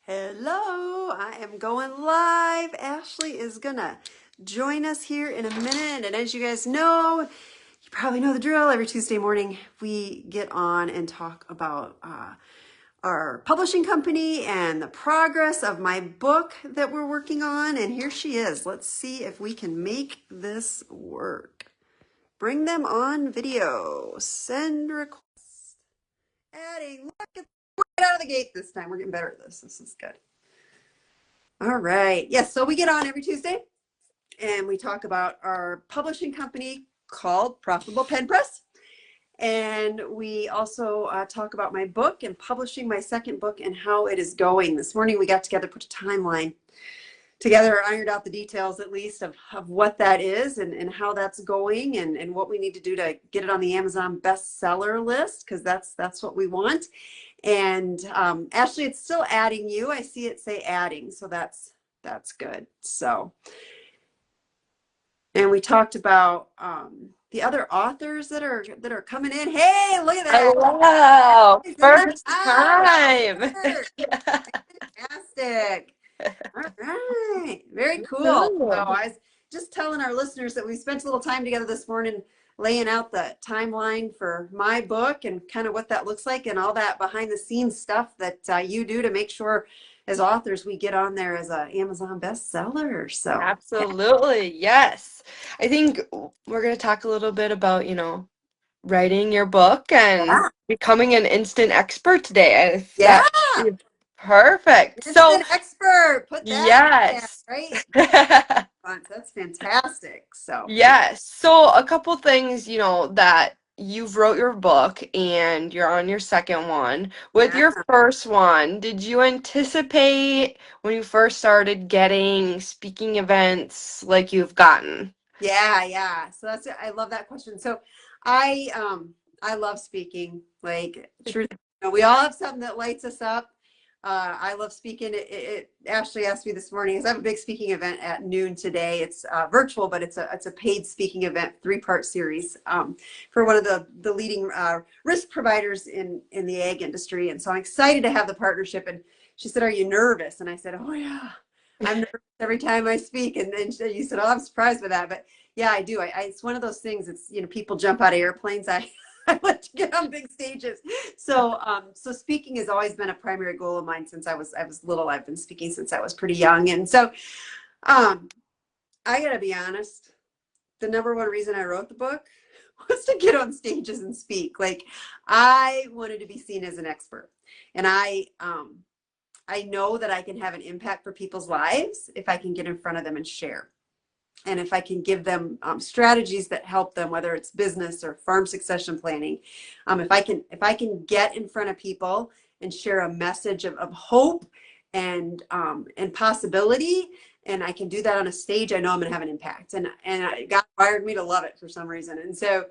Hello, I am going live. Ashley is gonna join us here in a minute. And as you guys know, you probably know the drill. Every Tuesday morning, we get on and talk about our publishing company and the progress of my book that we're working on. And here she is. Let's see if we can make this work. Bring them on video. Send request. Adding. Look at right out of the gate this time. We're getting better at this. This is good. All right. Yes. So we get on every Tuesday and we talk about our publishing company called Profitable Pen Press. And we also talk about my book and publishing my second book and how it is going. This morning we got together, put a timeline together, ironed out the details at least of what that is and how that's going and what we need to do to get it on the Amazon bestseller list, because that's what we want. And Ashley, it's still adding you. I see it say adding, so that's good. So, and we talked about the other authors that are coming in. Hey, look at that! Hello, first Wow, time. fantastic! All right, very cool. So Ooh. I was just telling our listeners that we spent a little time together this morning laying out the timeline for my book and kind of what that looks like and all that behind the scenes stuff that you do to make sure as authors we get on there as an Amazon bestseller. So Absolutely, yes. I think we're going to talk a little bit about, writing your book and yeah, becoming an instant expert today. If yeah, that is perfect. So, instant expert. Put that in there, yes. right? That's fantastic. So Yes. So a couple things, that you've wrote your book and you're on your second one. With yeah. your first one, did you anticipate when you first started getting speaking events like you've gotten? Yeah. So that's it. I love that question. So I love speaking. Like truth, we all have something that lights us up. I love speaking. Ashley asked me this morning, because I have a big speaking event at noon today. It's virtual, but it's a paid speaking event, 3-part series for one of the leading risk providers in the ag industry. And so I'm excited to have the partnership. And she said, "Are you nervous?" And I said, "Oh yeah, I'm nervous every time I speak." And then you said, "Oh, I'm surprised by that." But yeah, I do. It's one of those things. It's, people jump out of airplanes. I like to get on big stages. So, so speaking has always been a primary goal of mine since I was little. I've been speaking since I was pretty young. And so, I gotta be honest, the number one reason I wrote the book was to get on stages and speak. Like, I wanted to be seen as an expert. And I know that I can have an impact for people's lives if I can get in front of them and share. And if I can give them strategies that help them, whether it's business or farm succession planning, if I can get in front of people and share a message of hope and possibility, and I can do that on a stage, I know I'm going to have an impact. And God wired me to love it for some reason. And so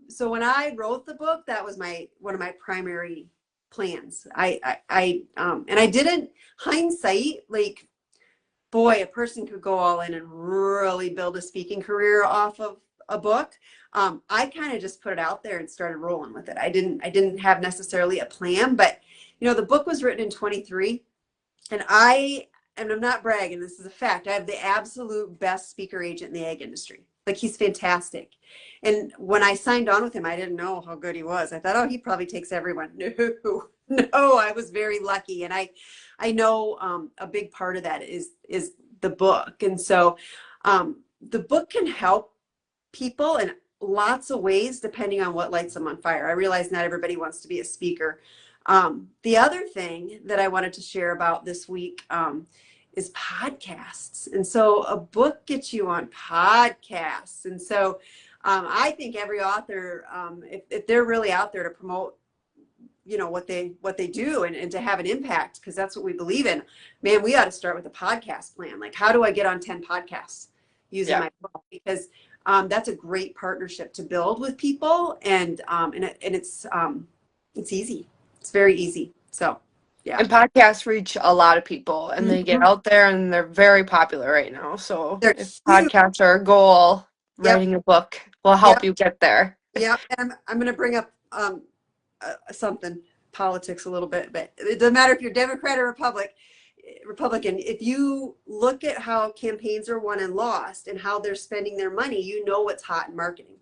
so when I wrote the book, that was one of my primary plans. And I didn't, hindsight, like, boy, a person could go all in and really build a speaking career off of a book. I kind of just put it out there and started rolling with it. I didn't have necessarily a plan, but the book was written in 23, and I'm not bragging, this is a fact. I have the absolute best speaker agent in the ag industry. Like, he's fantastic. And when I signed on with him, I didn't know how good he was. I thought, oh, he probably takes everyone. No, I was very lucky. And I know a big part of that is the book. And so the book can help people in lots of ways depending on what lights them on fire. I realize not everybody wants to be a speaker. The other thing that I wanted to share about this week is podcasts. And so a book gets you on podcasts. And so I think every author, if they're really out there to promote what they do and to have an impact, because that's what we believe in, man, we ought to start with a podcast plan. Like, how do I get on 10 podcasts using my book? Because that's a great partnership to build with people, and it's easy. It's very easy. So yeah. And podcasts reach a lot of people and they get Mhm. out there and they're very popular right now. So They're if huge. podcasts are a goal, Yep. writing a book will help Yep. you get there. Yep. And I'm going to bring up something. politics a little bit, but it doesn't matter if you're Democrat or Republican. If you look at how campaigns are won and lost and how they're spending their money, you know what's hot in marketing.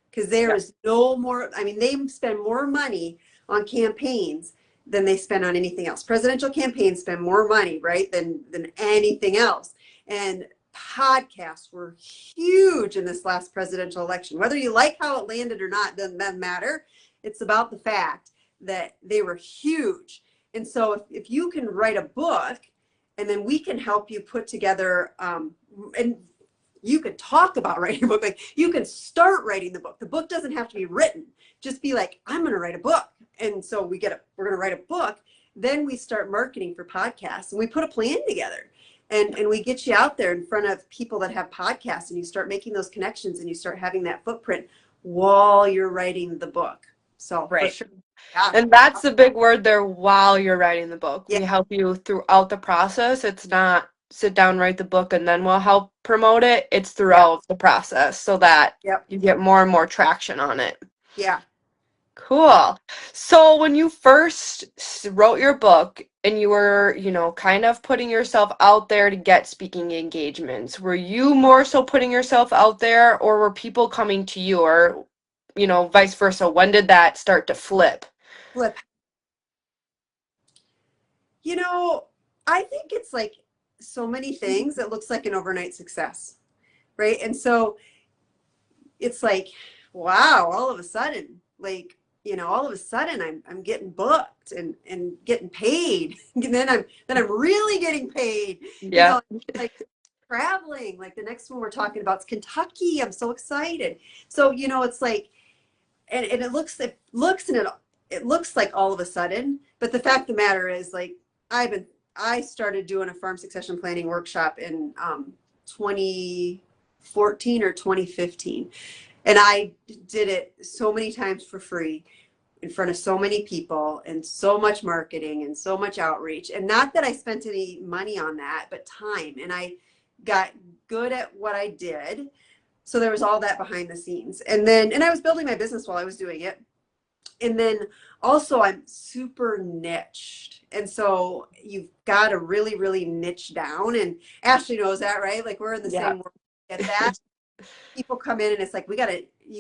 Because there is no more, I mean, they spend more money on campaigns than they spend on anything else. Presidential campaigns spend more money, right, than anything else. And podcasts were huge in this last presidential election. Whether you like how it landed or not, doesn't matter. It's about the fact that they were huge. And so if you can write a book, and then we can help you put together, and you can talk about writing a book, like you can start writing the book. The book doesn't have to be written. Just be like, I'm going to write a book. And so we're going to write a book. Then we start marketing for podcasts, and we put a plan together, and we get you out there in front of people that have podcasts, and you start making those connections, and you start having that footprint while you're writing the book. So Right. for sure. Yeah. And that's the big word there, while you're writing the book. Yeah. We help you throughout the process. It's not sit down, write the book, and then we'll help promote it. It's throughout the process so that you get more and more traction on it. Yeah. Cool. So when you first wrote your book and you were, kind of putting yourself out there to get speaking engagements, were you more so putting yourself out there, or were people coming to you, or, vice versa? When did that start to flip? I think it's like so many things. It looks like an overnight success, right? And so it's like, wow, all of a sudden, I'm getting booked and getting paid. And then I'm really getting paid. Yeah. Like traveling. Like the next one we're talking about is Kentucky. I'm so excited. So, it's like, and it looks like all of a sudden, but the fact of the matter is, like, I started doing a farm succession planning workshop in 2014 or 2015. And I did it so many times for free in front of so many people, and so much marketing and so much outreach. And not that I spent any money on that, but time. And I got good at what I did. So there was all that behind the scenes. And I was building my business while I was doing it. And then also I'm super niched. And so you've got to really, really niche down. And Ashley knows that, right? Like we're in the same world. Get that? People come in and it's like, you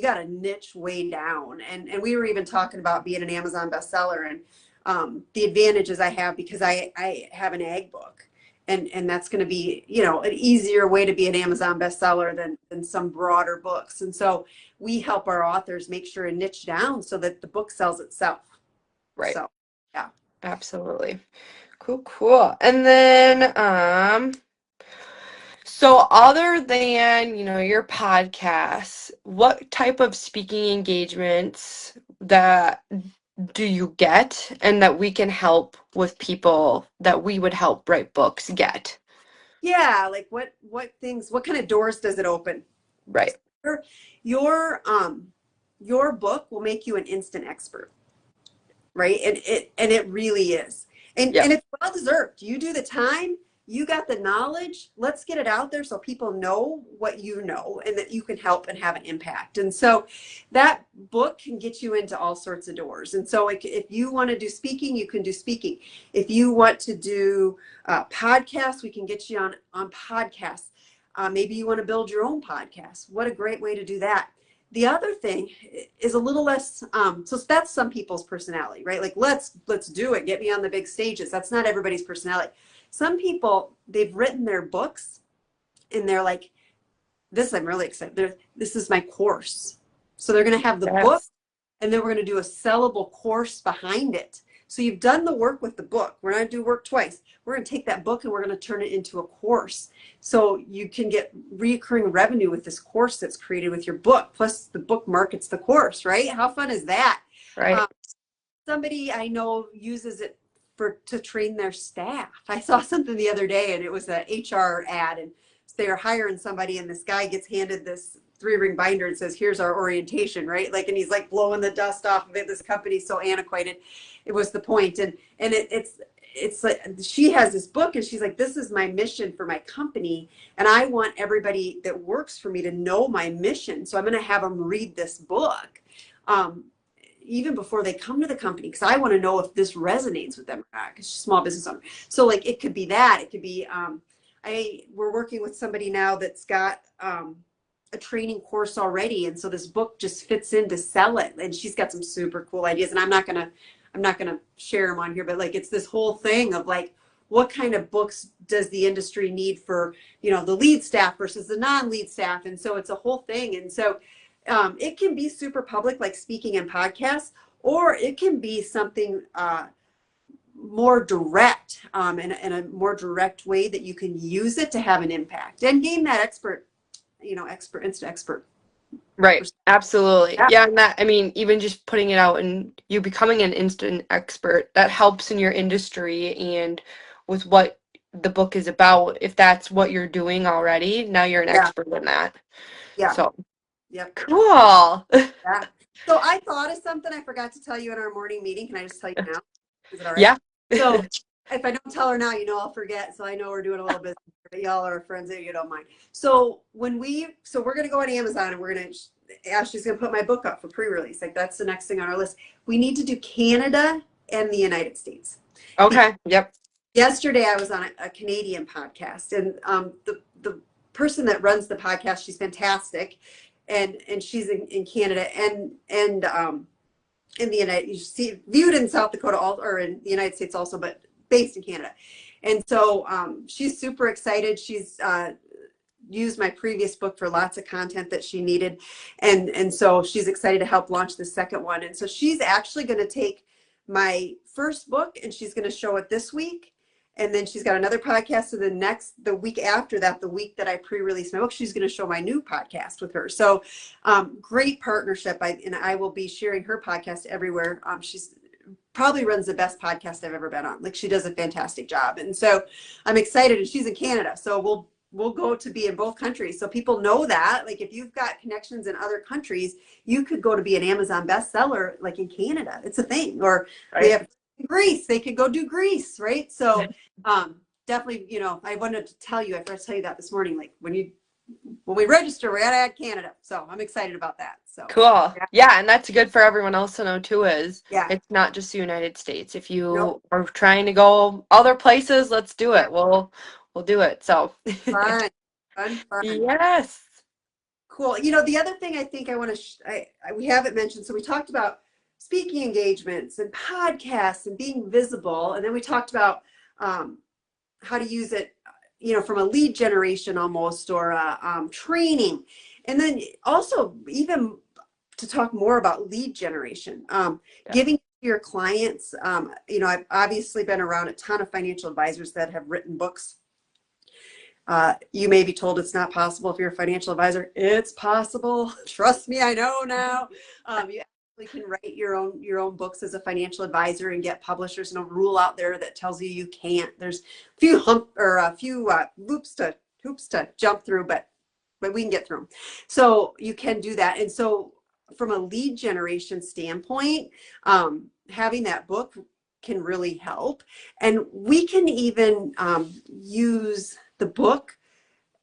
got to niche way down. And we were even talking about being an Amazon bestseller, and the advantages I have because I have an ag book. And that's going to be, an easier way to be an Amazon bestseller than some broader books. And so we help our authors make sure and niche down so that the book sells itself. Right. So, yeah. Absolutely. Cool. And then, so other than, your podcasts, what type of speaking engagements that do you get, and that we can help with people that we would help write books get? Yeah. Like what kind of doors does it open? Right. Your book will make you an instant expert. Right. And it really is. And it's well deserved. You do the time, you got the knowledge. Let's get it out there so people know what you know, and that you can help and have an impact. And so that book can get you into all sorts of doors. And so if you want to do speaking, you can do speaking. If you want to do podcasts, we can get you on podcasts. Maybe you want to build your own podcast. What a great way to do that. The other thing is a little less, so that's some people's personality, right? Like, let's do it. Get me on the big stages. That's not everybody's personality. Some people, they've written their books and they're like, I'm really excited. This is my course. So they're going to have the book, and then we're going to do a sellable course behind it. So you've done the work with the book. We're not going to do work twice. We're going to take that book and we're going to turn it into a course. So you can get recurring revenue with this course that's created with your book. Plus the book markets the course, right? How fun is that? Right. Somebody I know uses it to train their staff. I saw something the other day, and it was an HR ad, and they're hiring somebody, and this guy gets handed this 3-ring binder and says, here's our orientation, right? Like, and he's like blowing the dust off of it. This company's so antiquated. It was the point. And it's like, she has this book, and she's like, this is my mission for my company. And I want everybody that works for me to know my mission. So I'm going to have them read this book. even before they come to the company, because I want to know if this resonates with them or not, because she's a small business owner. So like it could be that, it could be we're working with somebody now that's got a training course already, and so this book just fits in to sell it, and she's got some super cool ideas, and I'm not gonna share them on here, but like it's this whole thing of like what kind of books does the industry need for, you know, the lead staff versus the non-lead staff, and so it's a whole thing. And so it can be super public, like speaking and podcasts, or it can be something more direct, in a more direct way that you can use it to have an impact and gain that instant expert. Right. Absolutely. Yeah. Yeah. And that, I mean, even just putting it out and you becoming an instant expert, that helps in your industry and with what the book is about. If that's what you're doing already, now you're an Yeah. expert in that. Yeah. So Yep. cool. Yeah. So I thought of something I forgot to tell you in our morning meeting. Can I just tell you now? Is it all right? Yeah. So if I don't tell her now, you know, I'll forget. So I know we're doing a little bit, but y'all are friends that you don't mind. So we're going to go on Amazon and Ashley's going to put my book up for pre-release. Like that's the next thing on our list. We need to do Canada and the United States. Okay. Yep. Yesterday I was on a Canadian podcast, and the person that runs the podcast, she's fantastic. And she's in Canada and in the viewed in South Dakota or in the United States also, but based in Canada. And so she's super excited. She's used my previous book for lots of content that she needed. And so she's excited to help launch the second one. And so she's actually going to take my first book and she's going to show it this week. And then she's got another podcast. So the week after that, the week that I pre-release my book, she's going to show my new podcast with her. So great partnership. And I will be sharing her podcast everywhere. She's probably runs the best podcast I've ever been on. Like she does a fantastic job. And so I'm excited, and she's in Canada. So we'll go to be in both countries. So people know that, like if you've got connections in other countries, you could go to be an Amazon bestseller, like in Canada. It's a thing. Or Right. they have Greece, they could go do Greece, right? So definitely, you know, I wanted to tell you, I forgot to tell you that this morning, like when we register, we gotta add Canada. So I'm excited about that. So Cool. Yeah, and that's good for everyone else to know too, is yeah. it's not just the United States. If you Nope. are trying to go other places, let's do it. We'll do it. So Fun. yes. Cool. You know, the other thing I think I want to, we haven't mentioned, so we talked about speaking engagements and podcasts and being visible. And then we talked about how to use it, you know, from a lead generation almost, or training. And then also even to talk more about lead generation, giving your clients, you know, I've obviously been around a ton of financial advisors that have written books. You may be told it's not possible if you're a financial advisor. It's possible. Trust me, I know now. You actually can write your own books as a financial advisor and get publishers. No rule out there that tells you you can't. There's a few hoops to jump through, but we can get through them. So you can do that. And so from a lead generation standpoint, having that book can really help. And we can even use the book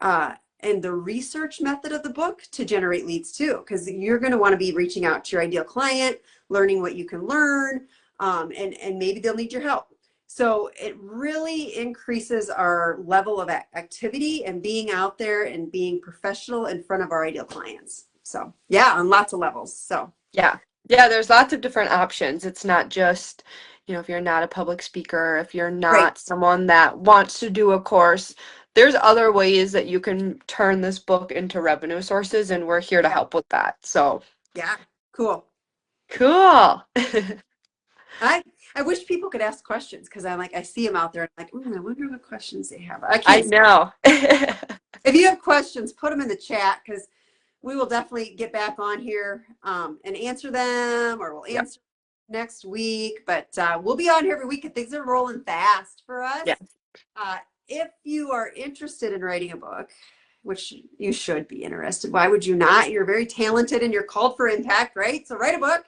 and the research method of the book to generate leads too, because you're going to want to be reaching out to your ideal client, learning what you can learn, and maybe they'll need your help. So it really increases our level of activity and being out there and being professional in front of our ideal clients. So yeah, on lots of levels. So yeah, there's lots of different options. It's not just, you know, if you're not a public speaker, if you're not someone that wants to do a course, there's other ways that you can turn this book into revenue sources, and we're here to help with that. So yeah, cool. I wish people could ask questions, because I see them out there. I'm like, I wonder what questions they have. I know. If you have questions, put them in the chat, because we will definitely get back on here and answer them, or we'll answer next week. But we'll be on here every week, and things are rolling fast for us. Yeah. If you are interested in writing a book, which you should be interested, why would you not? You're very talented and you're called for impact, right? So write a book.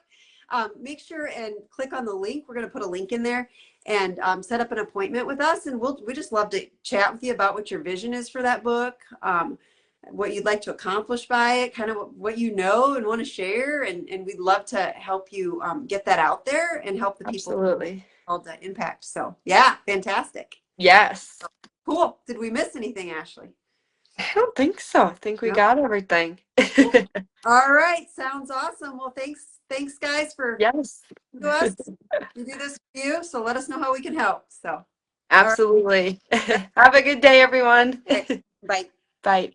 Make sure and click on the link. We're going to put a link in there, and set up an appointment with us. And we just love to chat with you about what your vision is for that book. what you'd like to accomplish by it, kind of what you know and want to share. And we'd love to help you get that out there and help the people Absolutely. all the impact. So yeah, fantastic. Yes. Cool. Did we miss anything, Ashley? I don't think so. I think we No? got everything. All right. Sounds awesome. Well, thanks guys for Yes. to us. We do this for you. So let us know how we can help. So all Absolutely. Have a good day, everyone. right. Bye. Bye.